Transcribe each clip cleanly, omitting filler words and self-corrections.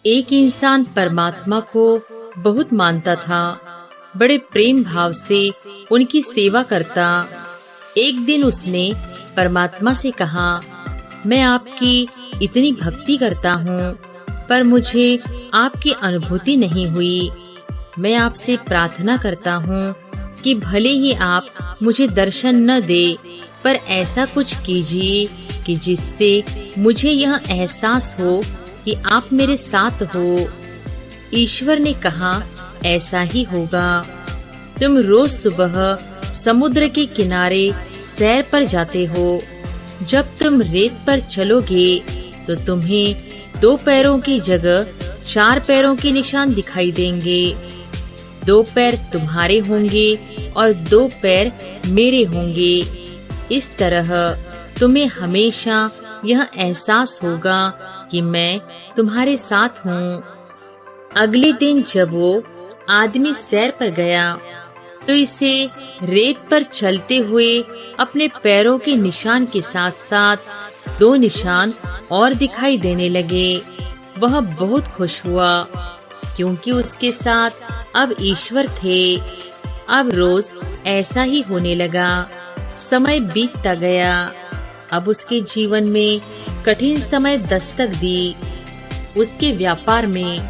एक इंसान परमात्मा को बहुत मानता था, बड़े प्रेम भाव से उनकी सेवा करता। एक दिन उसने परमात्मा से कहा, मैं आपकी इतनी भक्ति करता हूँ, पर मुझे आपकी अनुभूति नहीं हुई। मैं आपसे प्रार्थना करता हूँ कि भले ही आप मुझे दर्शन न दे, पर ऐसा कुछ कीजिए कि जिससे मुझे यह एहसास हो कि आप मेरे साथ हो। ईश्वर ने कहा, ऐसा ही होगा। तुम रोज सुबह समुद्र के किनारे सैर पर जाते हो। जब तुम रेत पर चलोगे तो तुम्हें 2 पैरों की जगह 4 पैरों के निशान दिखाई देंगे। 2 पैर तुम्हारे होंगे और 2 पैर मेरे होंगे। इस तरह तुम्हें हमेशा यह एहसास होगा कि मैं तुम्हारे साथ हूँ। अगले दिन जब वो आदमी सैर पर गया तो इसे रेत पर चलते हुए अपने पैरों के निशान के साथ साथ 2 निशान और दिखाई देने लगे। वह बहुत खुश हुआ क्योंकि उसके साथ अब ईश्वर थे। अब रोज ऐसा ही होने लगा। समय बीतता गया। अब उसके जीवन में कठिन समय दस्तक दी। उसके व्यापार में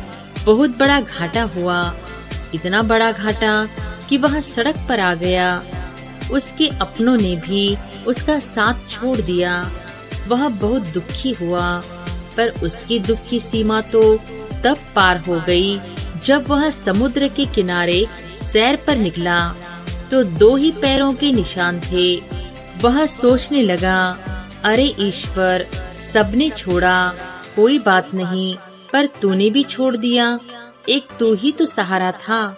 बहुत बड़ा घाटा हुआ, इतना बड़ा घाटा कि वह सड़क पर आ गया। उसके अपनों ने भी उसका साथ छोड़ दिया। वह बहुत दुखी हुआ, पर उसकी दुख की सीमा तो तब पार हो गई जब वह समुद्र के किनारे सैर पर निकला तो 2 ही पैरों के निशान थे। वह सोचने लगा, अरे ईश्वर, सबने छोड़ा, कोई बात नहीं, पर तूने भी छोड़ दिया। एक तू ही तो सहारा था।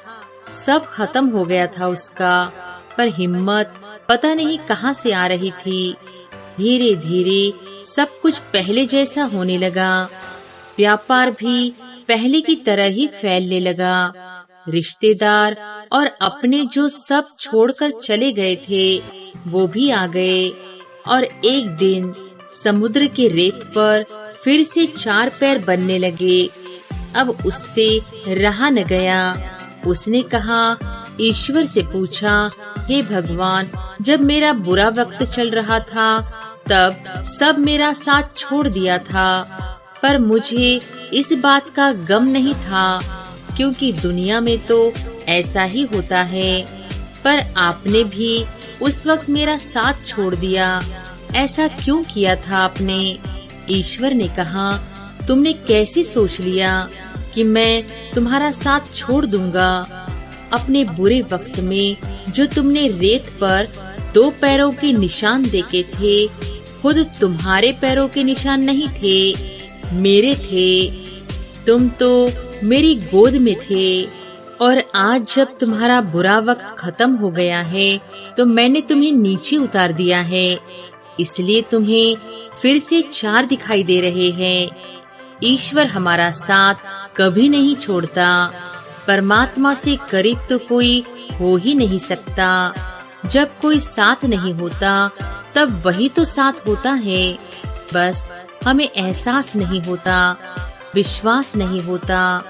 सब खत्म हो गया था उसका, पर हिम्मत पता नहीं कहां से आ रही थी। धीरे धीरे सब कुछ पहले जैसा होने लगा। व्यापार भी पहले की तरह ही फैलने लगा। रिश्तेदार और अपने जो सब छोड़कर चले गए थे वो भी आ गए। और एक दिन समुद्र के रेत पर फिर से 4 पैर बनने लगे। अब उससे रहा न गया। उसने कहा, ईश्वर से पूछा, हे भगवान, जब मेरा बुरा वक्त चल रहा था तब सब मेरा साथ छोड़ दिया था, पर मुझे इस बात का गम नहीं था क्योंकि दुनिया में तो ऐसा ही होता है। पर आपने भी उस वक्त मेरा साथ छोड़ दिया। ऐसा क्यों किया था आपने? ईश्वर ने कहा, तुमने कैसे सोच लिया कि मैं तुम्हारा साथ छोड़ दूंगा? अपने बुरे वक्त में जो तुमने रेत पर 2 पैरों के निशान देखे थे, खुद तुम्हारे पैरों के निशान नहीं थे, मेरे थे। तुम तो मेरी गोद में थे। और आज जब तुम्हारा बुरा वक्त खत्म हो गया है तो मैंने तुम्हें नीचे उतार दिया है, इसलिए तुम्हें फिर से 4 दिखाई दे रहे हैं। ईश्वर हमारा साथ कभी नहीं छोड़ता। परमात्मा से करीब तो कोई हो ही नहीं सकता। जब कोई साथ नहीं होता तब वही तो साथ होता है। बस हमें एहसास नहीं होता, विश्वास नहीं होता।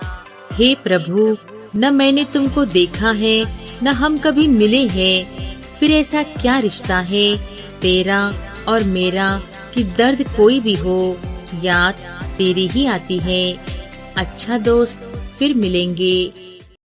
हे प्रभु, न मैंने तुमको देखा है, न हम कभी मिले हैं, फिर ऐसा क्या रिश्ता है तेरा और मेरा कि दर्द कोई भी हो, याद तेरी ही आती है। अच्छा दोस्त, फिर मिलेंगे।